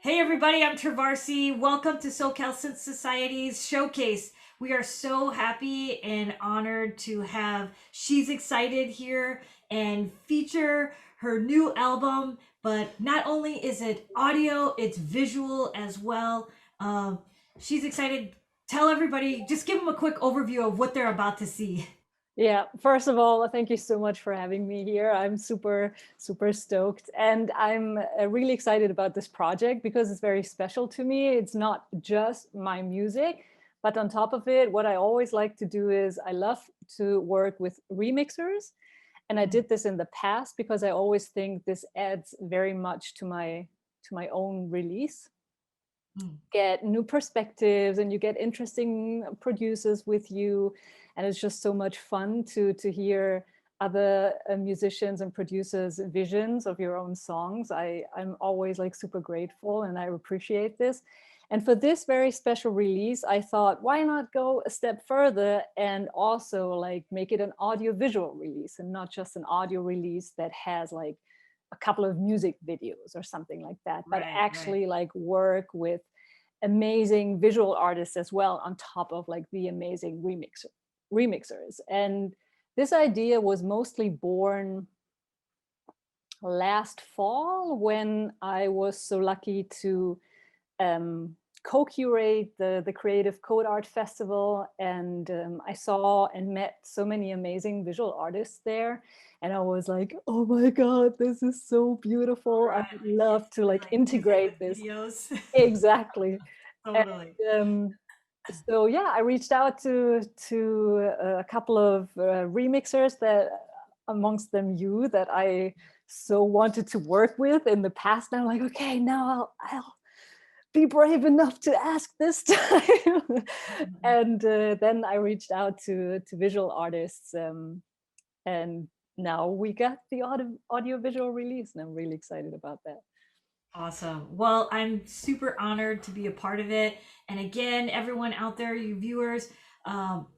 Hey everybody, I'm Trovarsi. Welcome to SoCal Synth Society's showcase. We are so happy and honored to have She's Excited here and feature her new album. But not only is it audio, it's visual as well. Um, She's Excited. Tell everybody, just give them a quick overview of what they're about to see. Yeah, first of all, thank you so much for having me here. I'm super stoked. And I'm really excited about this project because it's very special to me. It's not just my music, but on top of it, what I always like to do is I love to work with remixers. And I did this in the past because I always think this adds very much to my own release. Mm. Get new perspectives and you get interesting producers with you, and it's just so much fun to hear other musicians and producers visions of your own songs. I'm always like super grateful and I appreciate this. And for this very special release, I thought, why not go a step further and also like make it an audio visual release and not just an audio release that has like a couple of music videos or something like that, but Right. actually like work with amazing visual artists as well on top of like the amazing remixers. And this idea was mostly born last fall when I was so lucky to um, co-curate the Creative Code Art Festival, and I saw and met so many amazing visual artists there, and I was like, oh my god, this is so beautiful. I Right. would Like love to like like using integrate the this. videos. Exactly. Totally. And so yeah, I reached out to a couple of remixers, that amongst them you, that I so wanted to work with in the past. And I'm like, okay, now I'll be brave enough to ask this time. And then I reached out to visual artists, and now we got the audio visual release, and I'm really excited about that. Awesome. Well, I'm super honored to be a part of it. And again, everyone out there, you viewers,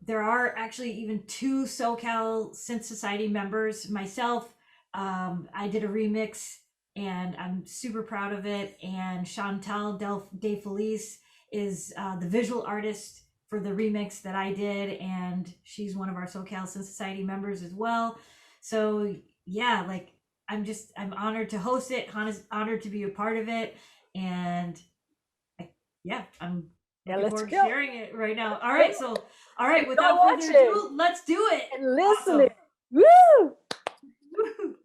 there are actually even two SoCal Synth Society members. Myself, I did a remix and I'm super proud of it. And Chantal deFelice is the visual artist for the remix that I did. And she's one of our SoCal Synth Society members as well. So, yeah, like I'm honored to host it, honored to be a part of it, and I, yeah, I'm Yeah, looking let's forward to go. sharing it right now. All Let's right, all right, go without further watching ado, let's do it. and listening. Awesome. Woo! Woo-hoo.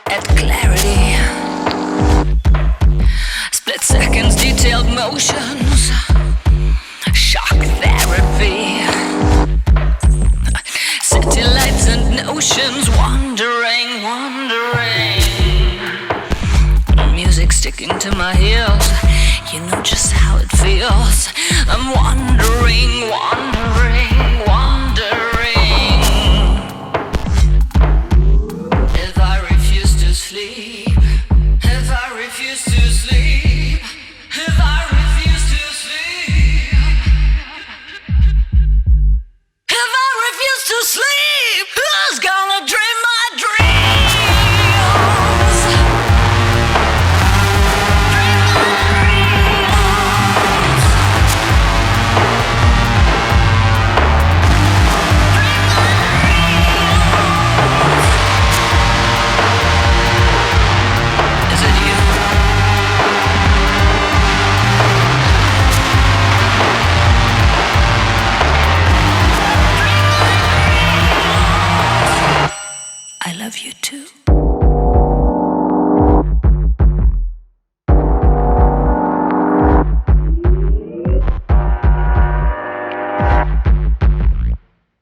At clarity, split seconds, detailed motions, shock therapy, city lights and notions, wandering, music sticking to my heels, you know just how it feels. I'm wandering. If I refuse to sleep, if I refuse to sleep, if I refuse to sleep, if I refuse to sleep, who's gonna dream my dreams? Dream my dreams. Is it you? I love you too.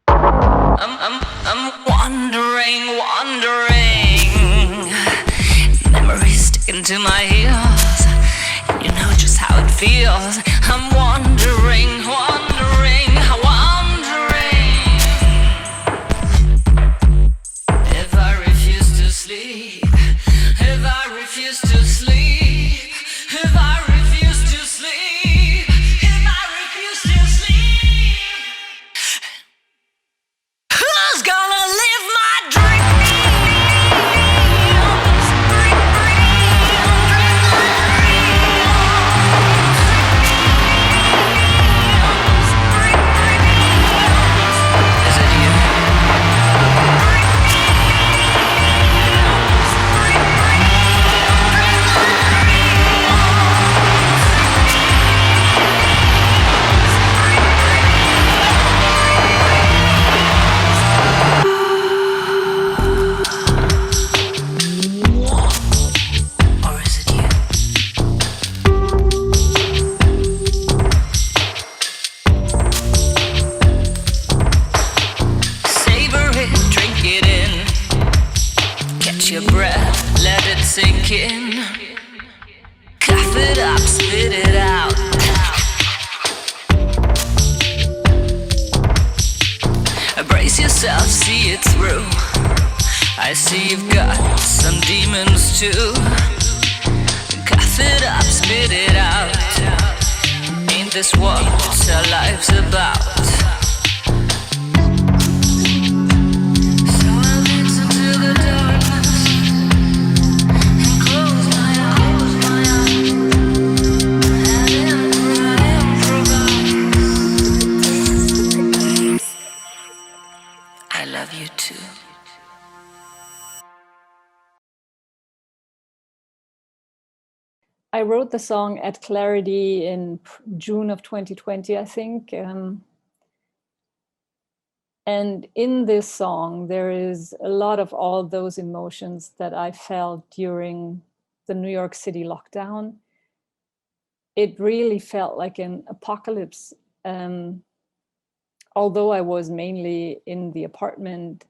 I'm wandering. Memories sticking to my heels. You know just how it feels. I'm wandering. If I refuse to sleep, if I refuse to sleep, if I refuse to sleep. see you've got some demons too. Cough it up, spit it out. Ain't this what our life's about? So I listen to the darkness and close my eyes and improvise. I love you too. I wrote the song At Clarity in June of 2020, I think. And in this song, there is a lot of all those emotions that I felt during the New York City lockdown. It really felt like an apocalypse. Although I was mainly in the apartment,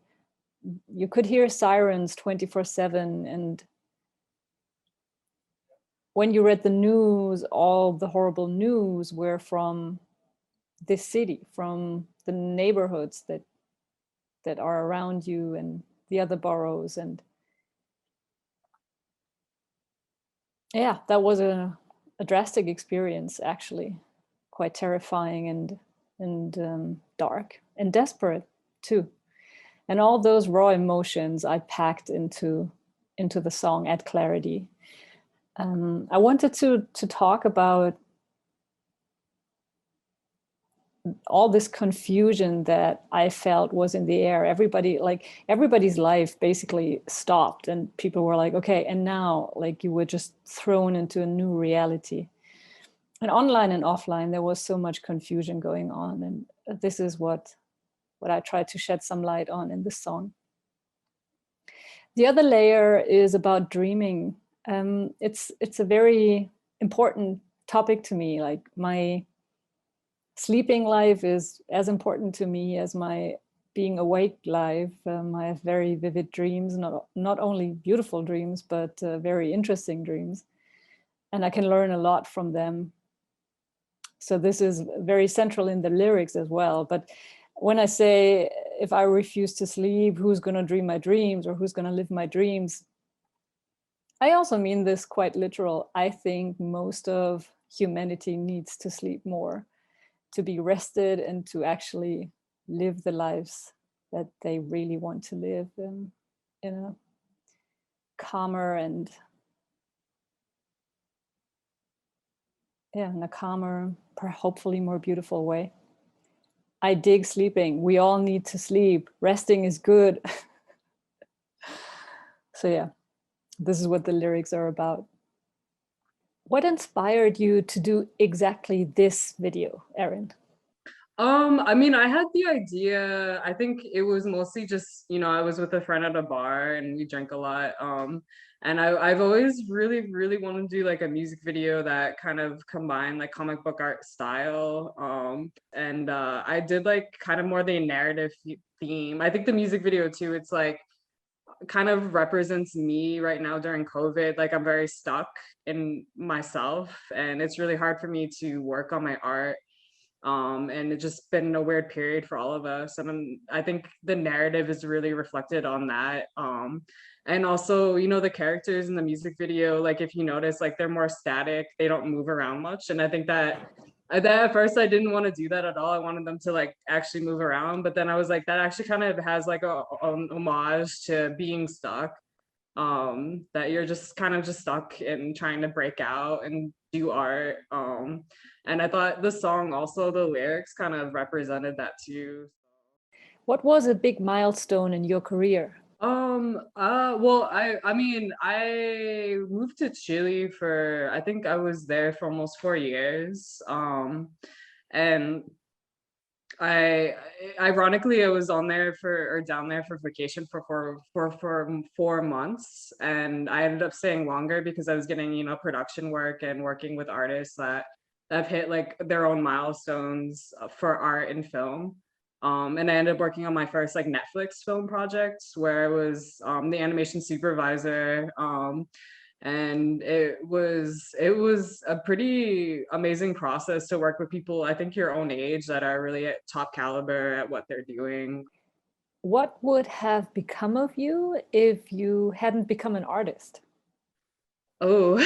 you could hear sirens 24/7. And when you read the news, all the horrible news were from this city, from the neighborhoods that are around you and the other boroughs. And yeah, that was a drastic experience, actually, quite terrifying and dark and desperate too. And all those raw emotions I packed into the song At Clarity. I wanted to talk about all this confusion that I felt was in the air. Everybody's life basically stopped, and people were like, okay, and now, like, you were just thrown into a new reality. And online and offline, there was so much confusion going on. And this is what I tried to shed some light on in this song. The other layer is about dreaming. It's a very important topic to me. Like, my sleeping life is as important to me as my being awake life. I have very vivid dreams, not only beautiful dreams, but very interesting dreams. And I can learn a lot from them. So this is very central in the lyrics as well. But when I say, if I refuse to sleep, who's going to dream my dreams, or who's going to live my dreams? I also mean this quite literal. I think most of humanity needs to sleep more, to be rested and to actually live the lives that they really want to live in a calmer and in a calmer, hopefully more beautiful way. I dig sleeping. We all need to sleep. Resting is good. So yeah, this is what the lyrics are about. What inspired you to do exactly this video, Erin? I mean, I had the idea. I think it was mostly just, I was with a friend at a bar and we drank a lot. And I've always really, really wanted to do like a music video that kind of combined like comic book art style. And I did like kind of more the narrative theme. I think the music video too, it's like kind of represents me right now during COVID. Like, I'm very stuck in myself and it's really hard for me to work on my art. And it's just been a weird period for all of us. And I think the narrative is really reflected on that. And also, the characters in the music video, like if you notice, like they're more static, they don't move around much. And I think that at first I didn't want to do that at all. I wanted them to like actually move around, but then I was like, that actually kind of has like a homage to being stuck. That you're just kind of just stuck in trying to break out and do art. And I thought the song, also the lyrics kind of represented that too. What was a big milestone in your career? Well, I mean, I moved to Chile for, I think I was there for almost 4 years. And ironically, I was down there for vacation for 4 months, and I ended up staying longer because I was getting, production work and working with artists that have hit like their own milestones for art and film. And I ended up working on my first like Netflix film project where I was the animation supervisor. And it was a pretty amazing process to work with people, I think your own age, that are really at top caliber at what they're doing. what would have become of you if you hadn't become an artist? Oh,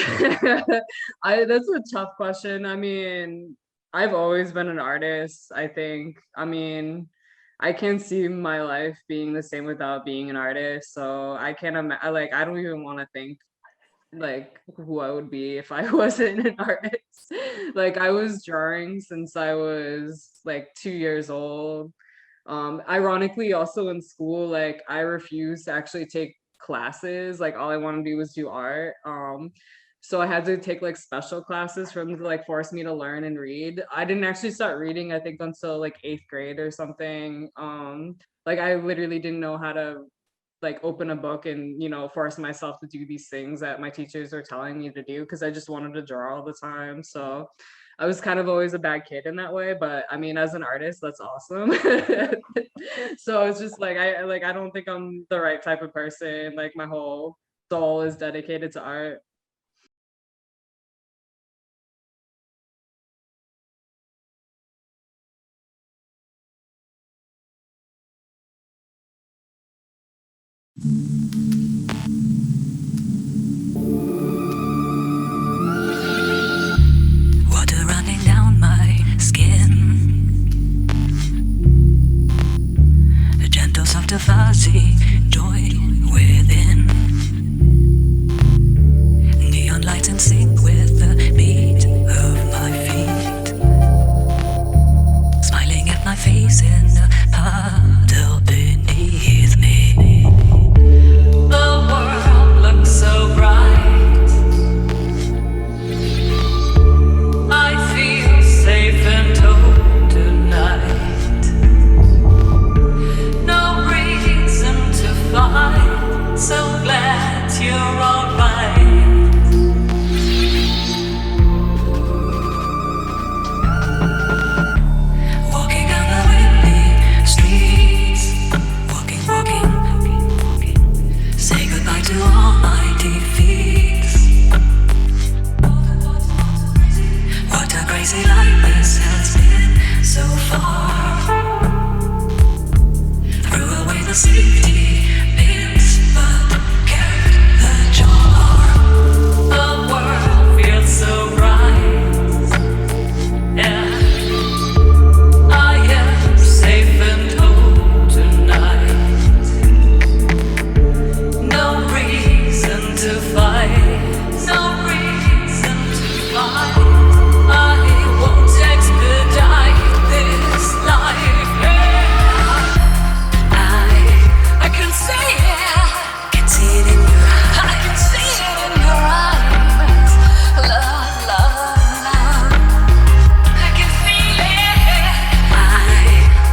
that's a tough question. I mean, I've always been an artist, I think. I mean, I can't see my life being the same without being an artist. So I can't imagine, like, I don't even want to think like who I would be if I wasn't an artist. Like, I was drawing since I was like 2 years old. Ironically, also in school, like I refused to actually take classes. Like all I wanted to do was do art. So I had to take like special classes for them to like force me to learn and read. I didn't actually start reading, I think, until like 8th grade or something. Like I literally didn't know how to like open a book and, force myself to do these things that my teachers were telling me to do because I just wanted to draw all the time. So I was kind of always a bad kid in that way, but I mean, as an artist, that's awesome. So it's just like I don't think I'm the right type of person. Like my whole soul is dedicated to art. Water running down my skin, a gentle soft fuzzy joy within. Neon lights in sync with the beat of my feet, smiling at my face in a puddle beneath me. The world looks so bright, I feel safe and whole tonight. No reason to fight, so glad you're alright. Walking down the windy streets, walking, say goodbye to all my defeats. What a crazy life this has been so far. Threw away the safety pins, but kept the jar. The world feels so bright, yeah. I am safe and whole tonight. No reason to fight, no reason to fight. I won't expedite this life. I can see it, can see it in your eyes. I can see it in your eyes. Love, love, love. I can feel it. I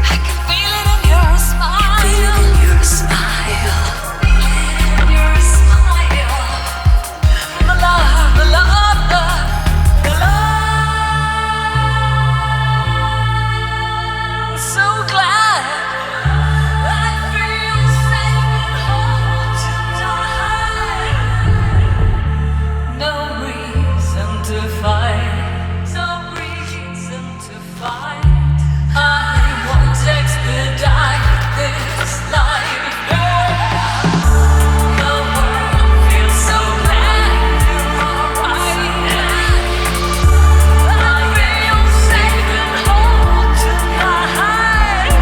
can feel it in your smile. Feel it in your smile. In your smile. The love, the love, the love. So glad I feel safe and whole tonight. No reason to fight, no reason to fight. I won't expedite this life. The world feels so glad you're alright. I feel safe and whole tonight.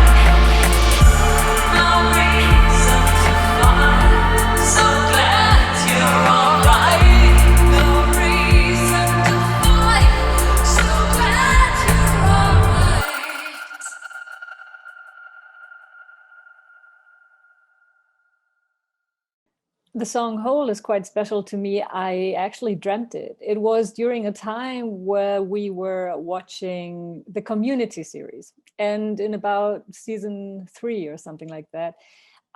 No reason to fight, so glad you're alright. No reason to fight, so glad you're alright. The song Whole is quite special to me. I actually dreamt it. It was during a time where we were watching the Community series. And in about season 3 or something like that,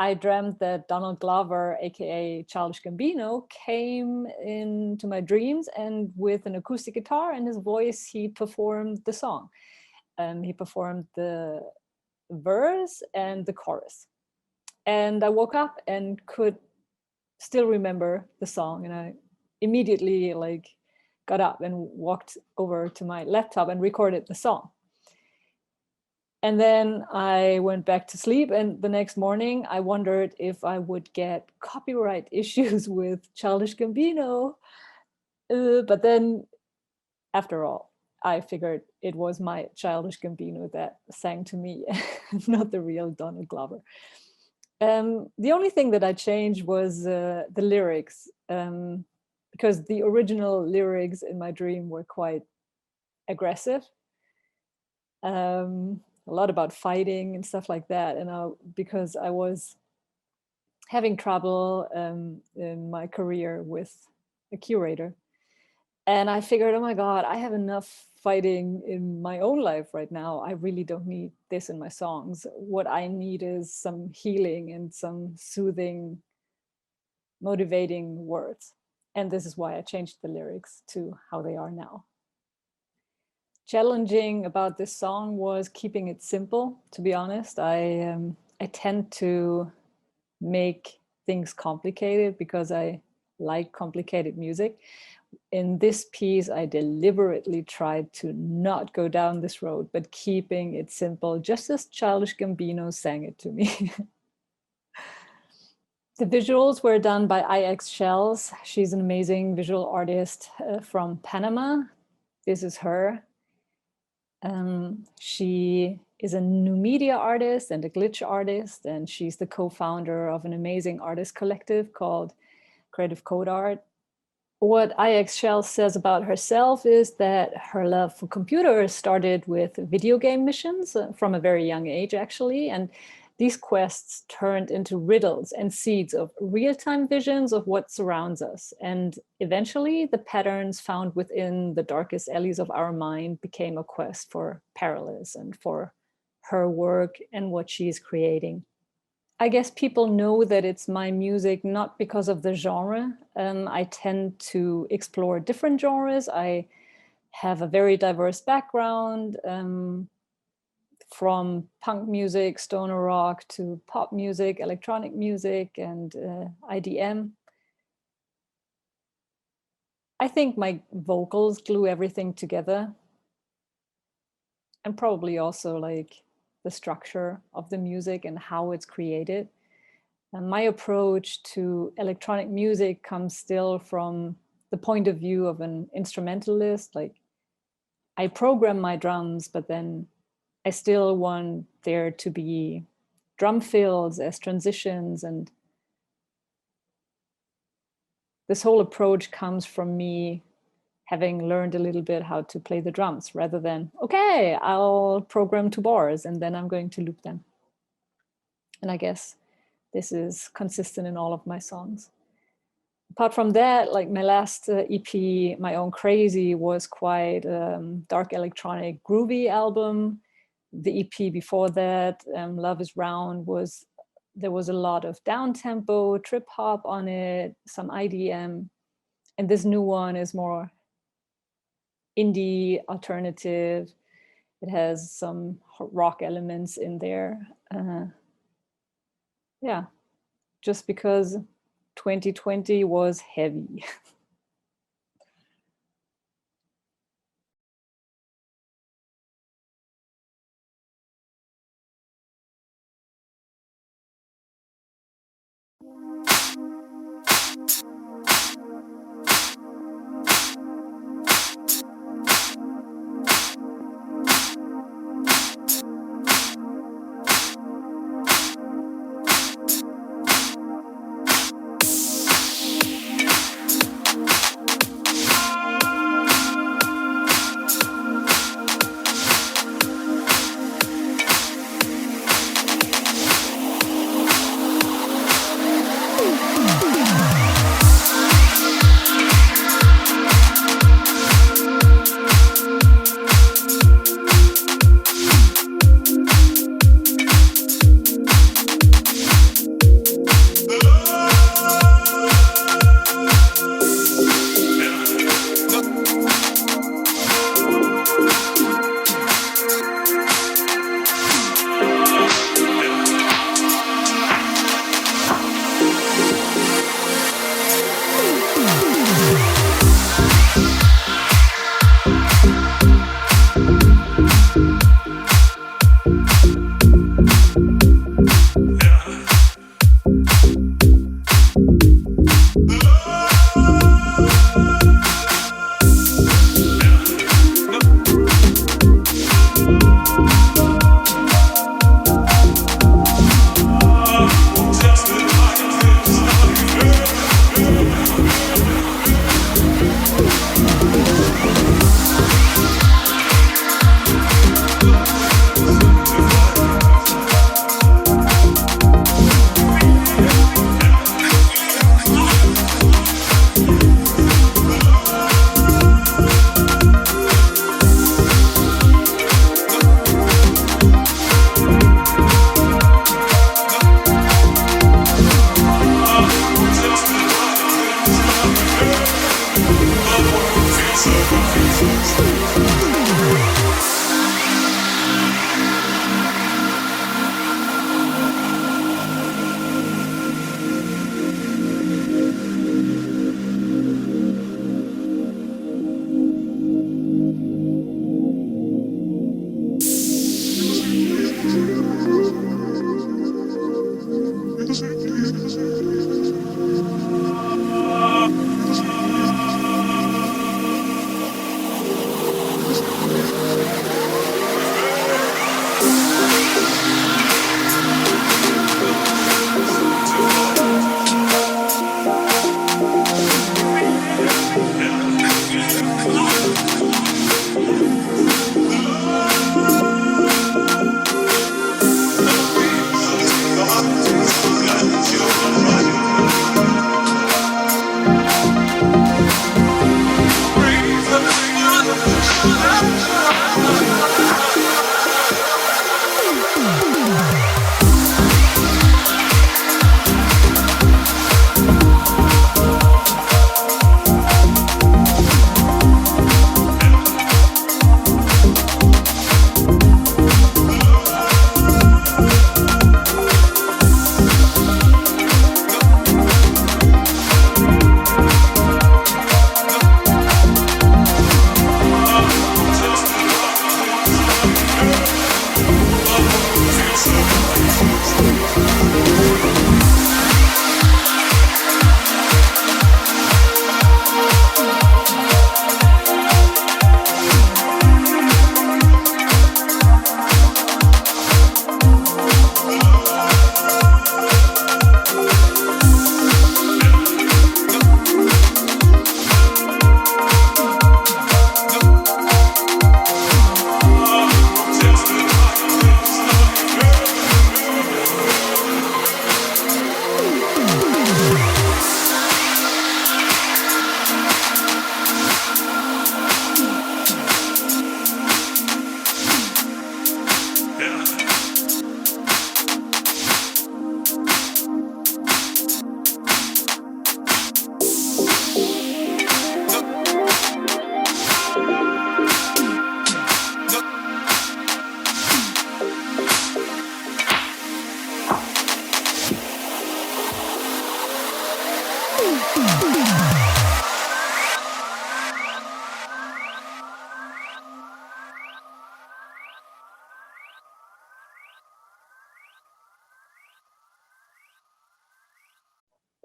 I dreamt that Donald Glover, aka Childish Gambino, came into my dreams, and with an acoustic guitar and his voice, he performed the song. He performed the verse and the chorus. And I woke up and could still remember the song, and I immediately got up and walked over to my laptop and recorded the song. And then I went back to sleep, and the next morning I wondered if I would get copyright issues with Childish Gambino. But then, after all, I figured it was my Childish Gambino that sang to me, not the real Donald Glover. The only thing that I changed was the lyrics, because the original lyrics in my dream were quite aggressive. A lot about fighting and stuff like that. And because I was having trouble in my career with a curator, and I figured, oh my God, I have enough fighting in my own life right now. I really don't need this in my songs. What I need is some healing and some soothing, motivating words. And this is why I changed the lyrics to how they are now. Challenging about this song was keeping it simple, to be honest. I tend to make things complicated because I like complicated music. In this piece, I deliberately tried to not go down this road, but keeping it simple, just as Childish Gambino sang it to me. The visuals were done by IX Shells. She's an amazing visual artist from Panama. This is her. She is a new media artist and a glitch artist, and she's the co-founder of an amazing artist collective called Creative Code Art. What IX Shell says about herself is that her love for computers started with video game missions from a very young age, actually, and these quests turned into riddles and seeds of real-time visions of what surrounds us. And eventually, the patterns found within the darkest alleys of our mind became a quest for parallels and for her work and what she is creating. I guess people know that it's my music not because of the genre. I tend to explore different genres. I have a very diverse background, from punk music, stoner rock, to pop music, electronic music, and IDM. I think my vocals glue everything together, and probably also like the structure of the music and how it's created. And my approach to electronic music comes still from the point of view of an instrumentalist. Like, I program my drums, but then I still want there to be drum fills as transitions. And this whole approach comes from me having learned a little bit how to play the drums, rather than, okay, I'll program 2 bars and then I'm going to loop them. And I guess this is consistent in all of my songs. Apart from that, like my last EP, My Own Crazy, was quite dark electronic groovy album. The EP before that, Love is Round, there was a lot of down tempo, trip hop on it, some IDM. And this new one is more indie, alternative. It has some rock elements in there. Yeah, just because 2020 was heavy.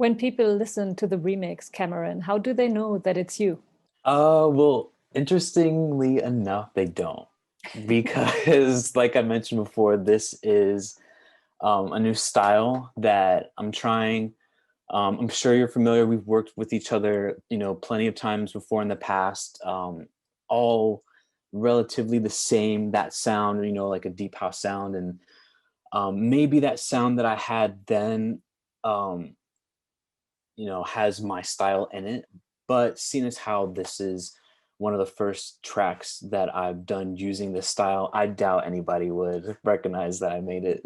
When people listen to the remix, Cameron, how do they know that it's you? Well, interestingly enough, they don't. Because like I mentioned before, this is a new style that I'm trying. I'm sure you're familiar. We've worked with each other, plenty of times before in the past, all relatively the same, that sound, like a deep house sound. And maybe that sound that I had then, has my style in it. But seeing as how this is one of the first tracks that I've done using this style, I doubt anybody would recognize that I made it.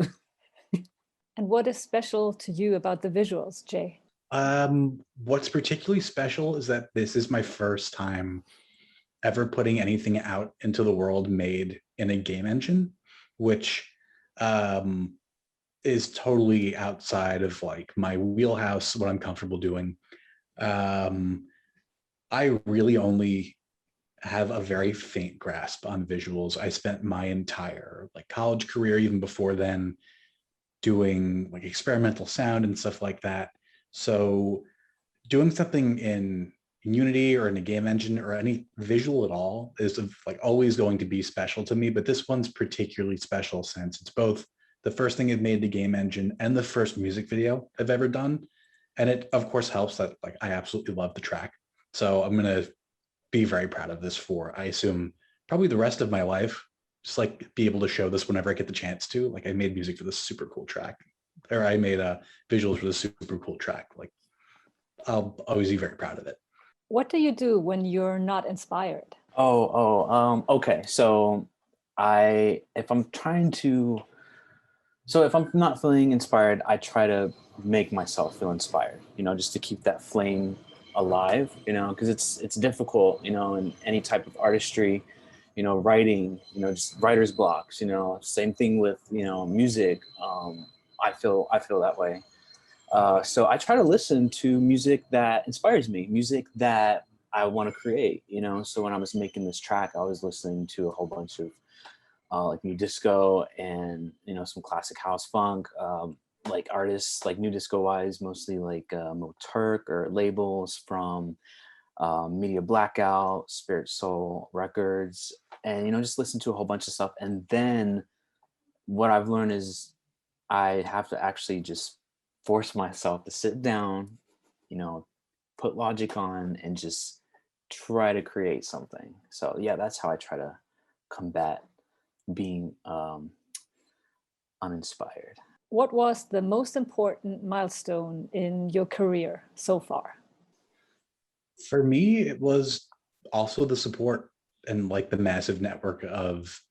And what is special to you about the visuals, Jay? What's particularly special is that this is my first time ever putting anything out into the world made in a game engine, which is totally outside of like my wheelhouse, what I'm comfortable doing. I really only have a very faint grasp on visuals. I spent my entire like college career, even before then, doing like experimental sound and stuff like that. So doing something in Unity or in a game engine or any visual at all is like always going to be special to me. But this one's particularly special since it's both the first thing I've made the game engine and the first music video I've ever done. And it of course helps that like I absolutely love the track. So I'm gonna be very proud of this for, I assume, probably the rest of my life. Just like be able to show this whenever I get the chance to. Like I made music for this super cool track, or I made visuals for this super cool track. Like I'll always be very proud of it. What do you do when you're not inspired? Okay. So if I'm not feeling inspired, I try to make myself feel inspired, just to keep that flame alive, because it's difficult, in any type of artistry, writing, just writer's blocks, same thing with, music. I feel that way. So I try to listen to music that inspires me, music that I want to create, so when I was making this track, I was listening to a whole bunch of like new disco and, some classic house funk, like artists, like new disco wise, mostly like Mo Turk or labels from Media Blackout, Spirit Soul Records, and, just listen to a whole bunch of stuff. And then what I've learned is I have to actually just force myself to sit down, put Logic on and just try to create something. So yeah, that's how I try to combat being uninspired. What was the most important milestone in your career so far? For me, it was also the support and like the massive network of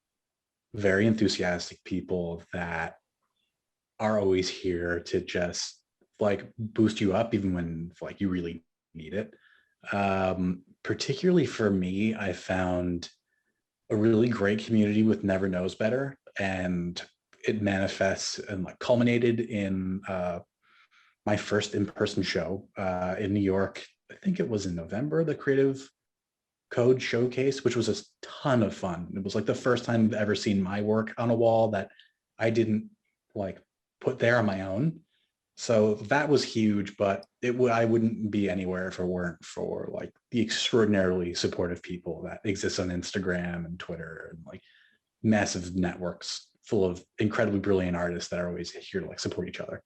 very enthusiastic people that are always here to just like boost you up even when like you really need it. Particularly for me, I found a really great community with Never Knows Better, and it manifests and like culminated in my first in-person show in New York. I think it was in November, the Creative Code Showcase, which was a ton of fun. It was like the first time I've ever seen my work on a wall that I didn't like put there on my own. So that was huge, but I wouldn't be anywhere if it weren't for like the extraordinarily supportive people that exist on Instagram and Twitter and like massive networks full of incredibly brilliant artists that are always here to like support each other.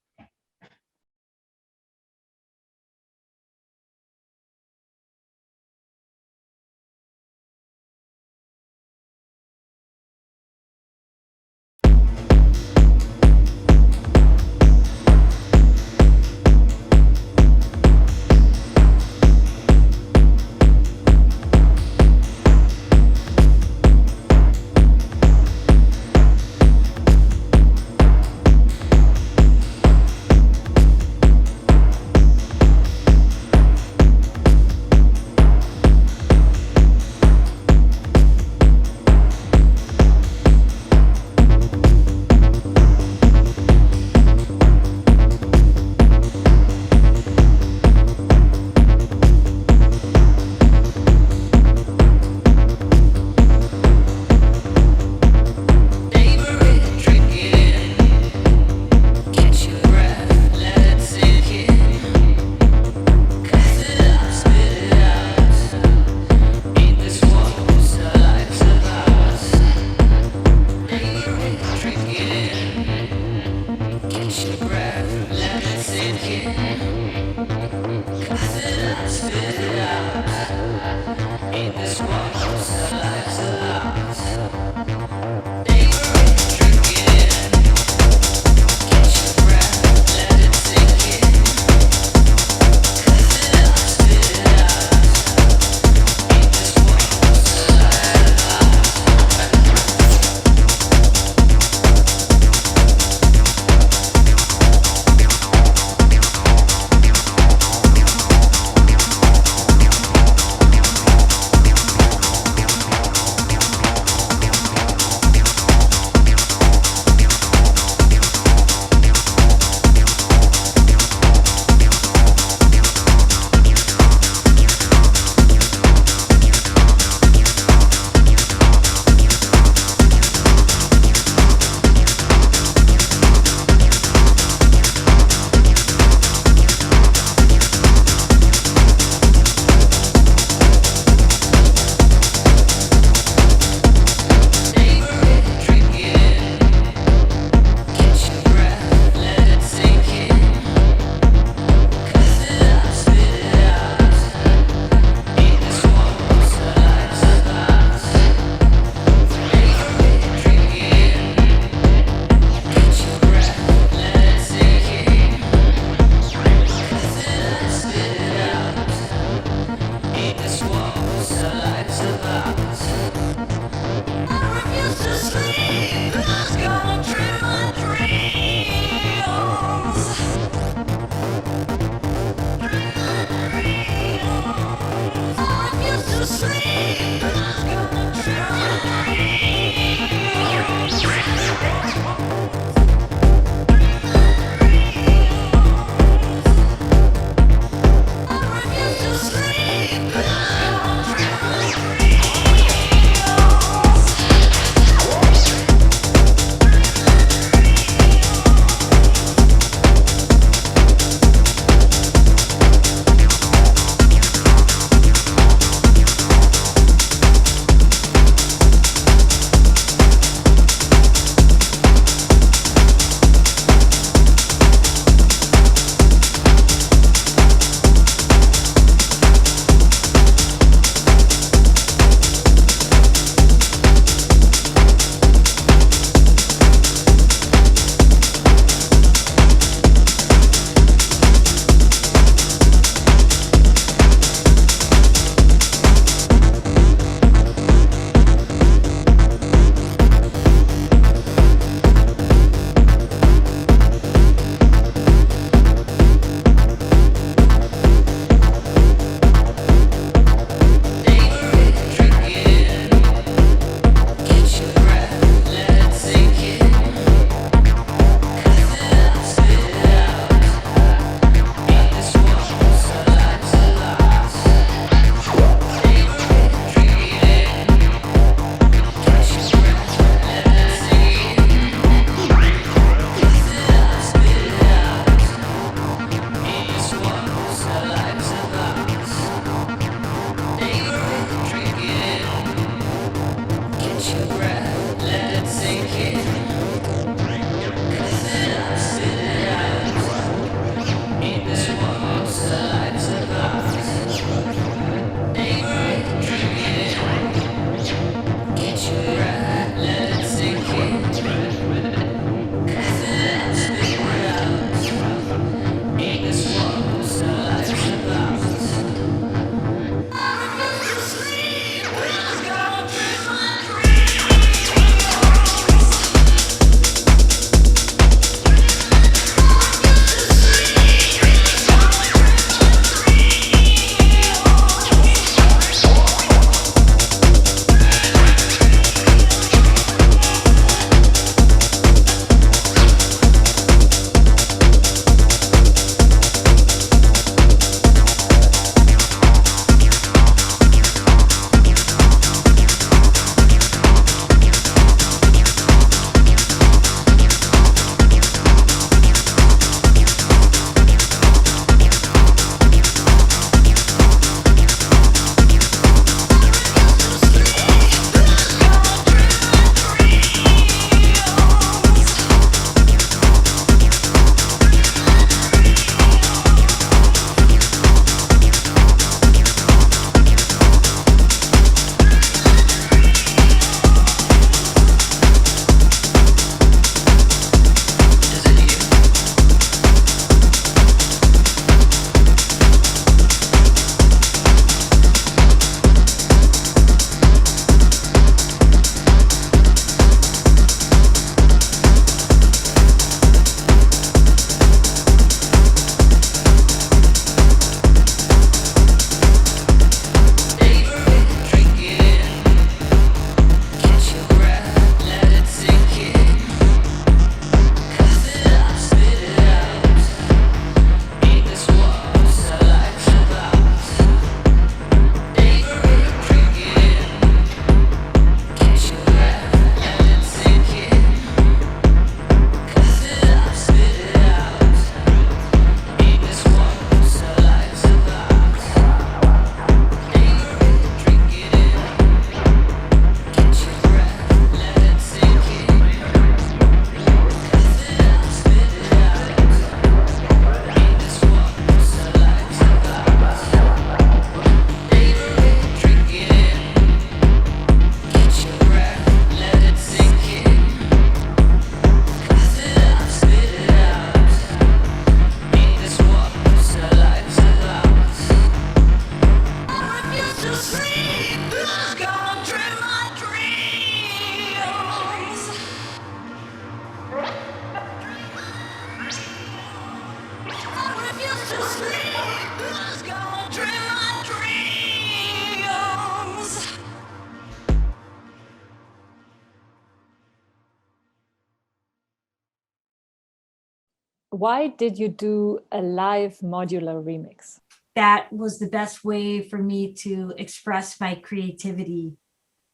Why did you do a live modular remix? That was the best way for me to express my creativity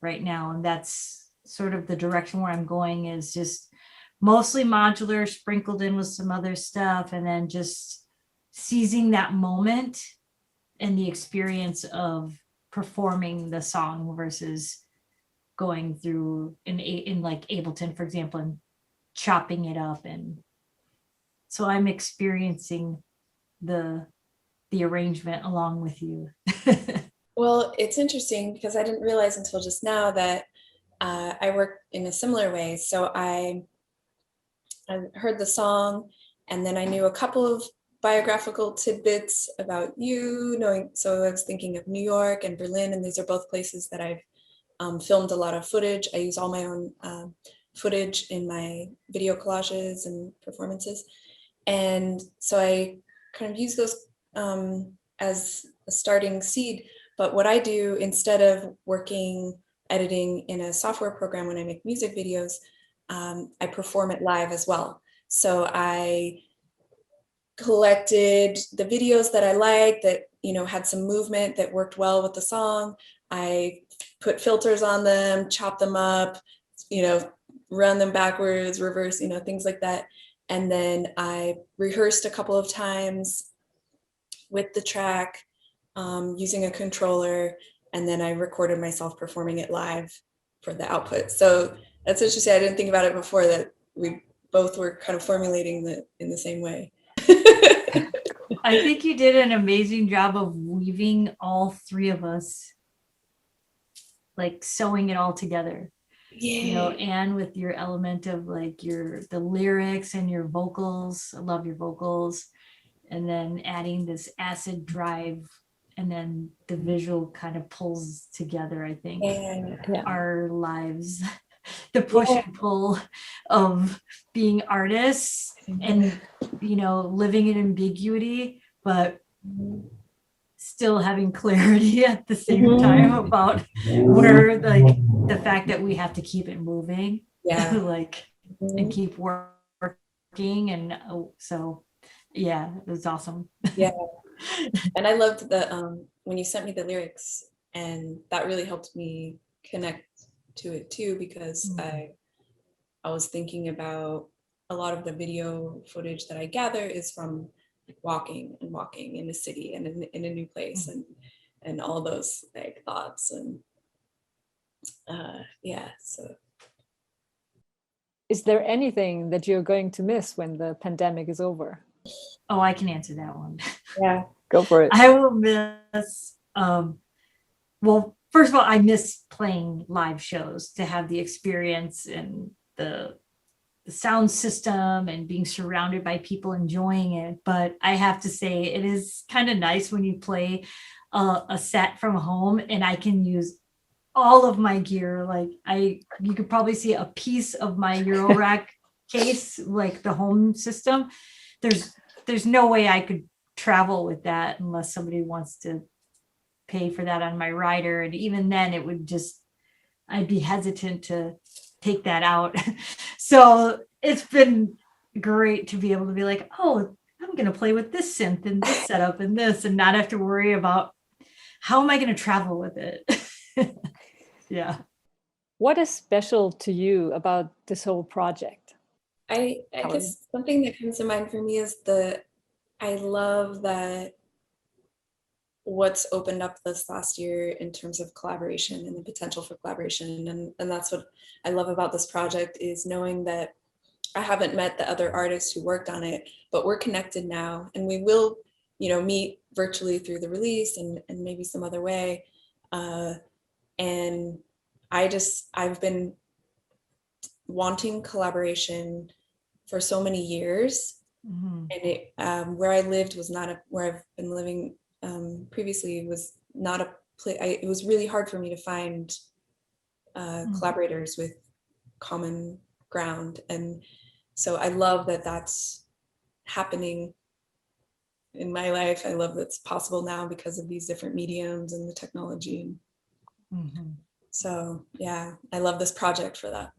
right now. And that's sort of the direction where I'm going, is just mostly modular, sprinkled in with some other stuff, and then just seizing that moment and the experience of performing the song versus going through in like Ableton, for example, and chopping it up. And so I'm experiencing the arrangement along with you. Well, it's interesting because I didn't realize until just now that I work in a similar way. So I heard the song, and then I knew a couple of biographical tidbits about you, knowing. So I was thinking of New York and Berlin, and these are both places that I've filmed a lot of footage. I use all my own footage in my video collages and performances. And so I kind of use those as a starting seed. But what I do, instead of editing in a software program when I make music videos, I perform it live as well. So I collected the videos that I liked that, had some movement that worked well with the song. I put filters on them, chop them up, run them backwards, reverse, things like that. And then I rehearsed a couple of times with the track using a controller, and then I recorded myself performing it live for the output. So that's interesting. I didn't think about it before, that we both were kind of formulating in the same way. I think you did an amazing job of weaving all three of us, like sewing it all together. Yeah. And with your element of like the lyrics and your vocals. I love your vocals. And then adding this acid drive, and then the visual kind of pulls together, I think, our lives, the push and pull of being artists and, living in ambiguity, but still having clarity at the same time about where, like, the fact that we have to keep it moving, and keep working. And so, yeah, it was awesome. Yeah. And I loved when you sent me the lyrics, and that really helped me connect to it too, because I was thinking about a lot of the video footage that I gather is from walking in the city and in a new place, and all those like thoughts, and so. Is there anything that you're going to miss when the pandemic is over? Oh, I can answer that one. Yeah, go for it. I will miss, well, first of all, I miss playing live shows, to have the experience and the sound system and being surrounded by people enjoying it. But I have to say, it is kind of nice when you play a set from home and I can use all of my gear. Like you could probably see a piece of my Eurorack case, like the home system. There's no way I could travel with that unless somebody wants to pay for that on my rider. And even then I'd be hesitant to take that out. So it's been great to be able to be like, oh, I'm going to play with this synth and this setup and this, and not have to worry about how am I going to travel with it. Yeah. What is special to you about this whole project? I guess something that comes to mind for me is I love that what's opened up this last year in terms of collaboration and the potential for collaboration. And that's what I love about this project, is knowing that I haven't met the other artists who worked on it, but we're connected now, and we will, meet virtually through the release and maybe some other way. And I've been wanting collaboration for so many years. And where I lived was not where I've been living previously was not a place. It was really hard for me to find collaborators with common ground. And so I love that that's happening in my life. I love that it's possible now because of these different mediums and the technology. So yeah, I love this project for that.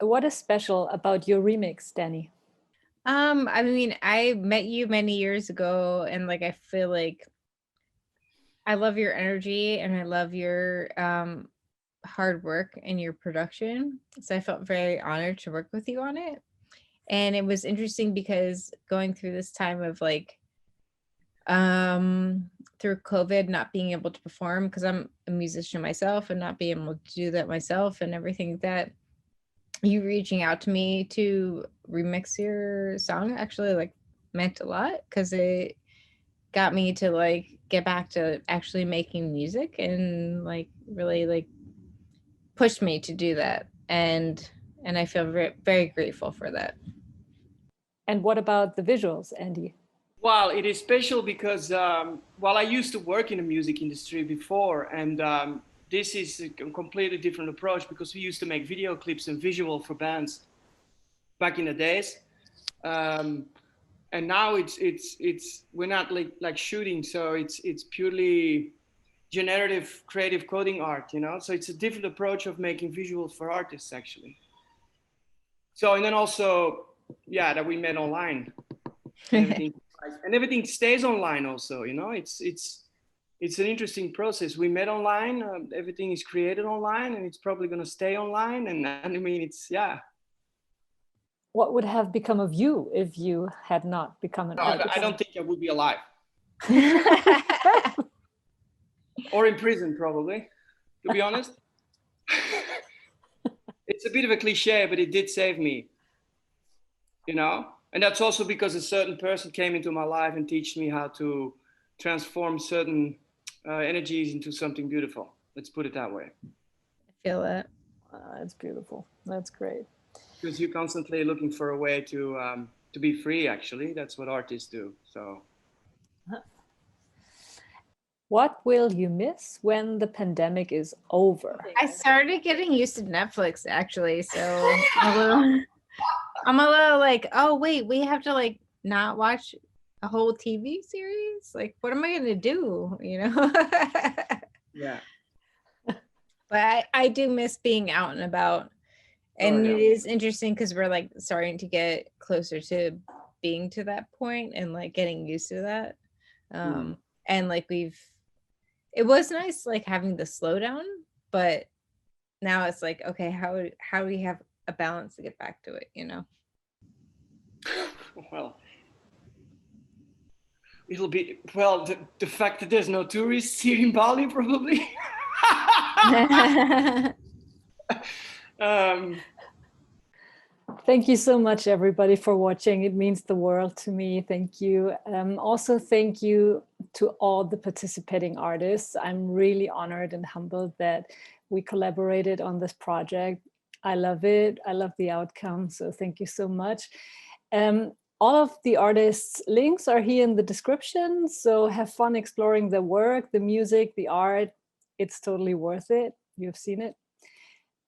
What is special about your remix, Danny? I mean, I met you many years ago, and like I feel like I love your energy and I love your hard work and your production. So I felt very honored to work with you on it. And it was interesting because going through this time of like through COVID, not being able to perform because I'm a musician myself and not being able to do that myself and everything that you reaching out to me to remix your song actually like meant a lot because it got me to like get back to actually making music and like really like pushed me to do that. And I feel very, very grateful for that. And what about the visuals, Andy? Well, it is special because, well, I used to work in the music industry before, and this is a completely different approach because we used to make video clips and visual for bands back in the days. And now it's we're not like shooting, so it's purely generative creative coding art, you know? So it's a different approach of making visuals for artists actually. So, and then also, yeah, that we met online. And everything stays online also, you know, it's an interesting process. We met online, everything is created online and it's probably going to stay online. And I mean, it's, yeah. What would have become of you if you had not become an artist? I don't think I would be alive. Or in prison, probably, to be honest. It's a bit of a cliche, but it did save me, you know? And that's also because a certain person came into my life and taught me how to transform certain energies into something beautiful. Let's put it that way. I feel that. That's beautiful. That's great. Because you're constantly looking for a way to be free, actually. That's what artists do, so. What what will you miss when the pandemic is over? I started getting used to Netflix actually, so I'm a little like, oh wait, we have to like not watch a whole TV series. Like, what am I gonna do? You know? Yeah. But I do miss being out and about, and yeah. it is interesting because we're like starting to get closer to being to that point and like getting used to that. And like it was nice like having the slowdown, but now it's like, okay, how do we have a balance to get back to it, you know? Well, it'll be, well, the fact that there's no tourists here in Bali, probably. Thank you so much, everybody, for watching. It means the world to me. Thank you. Also, thank you to all the participating artists. I'm really honored and humbled that we collaborated on this project. I love it. I love the outcome. So thank you so much. All of the artists' links are here in the description. So have fun exploring the work, the music, the art. It's totally worth it. You've seen it.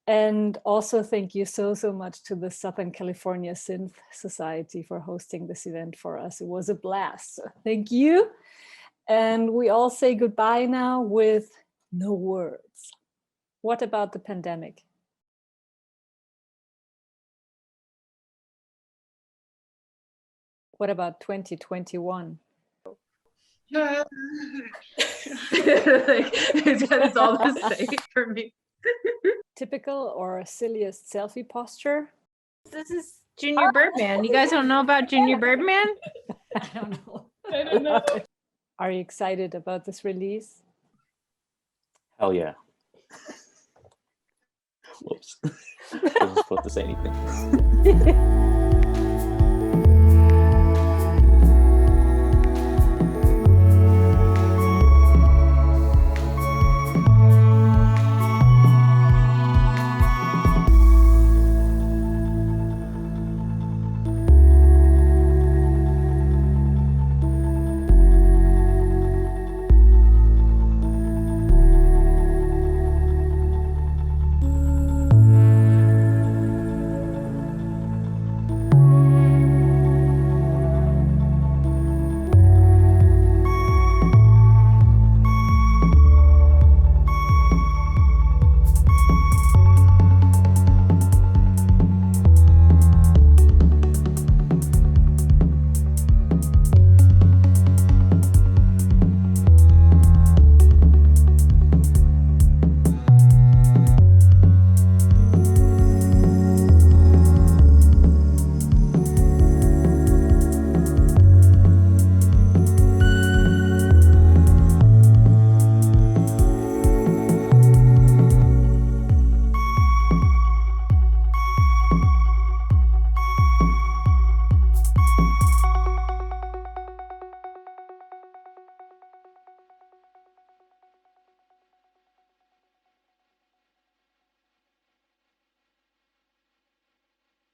And also thank you so much to the Southern California Synth Society for hosting this event for us. It was a blast. So thank you. And we all say goodbye now with no words. What about the pandemic? What about 2021? Like, it's all the same for me. Typical or silliest selfie posture? This is Junior Birdman. You guys don't know about Junior Birdman? I don't know. I don't know. Are you excited about this release? Hell yeah. Whoops. I wasn't supposed to say anything.